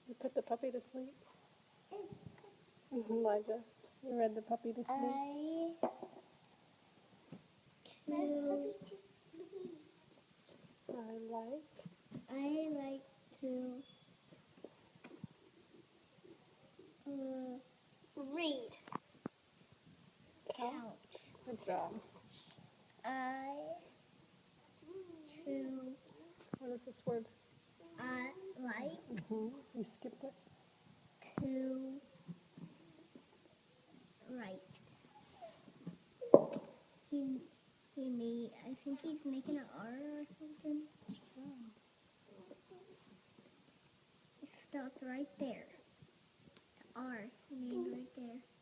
You put the puppy to sleep? Elijah, you read the puppy to sleep? I like to read. Count. Good job. What is this word? I like You skipped it. to write. I think he's making an R or something. It stopped right there. It's R. He made right there.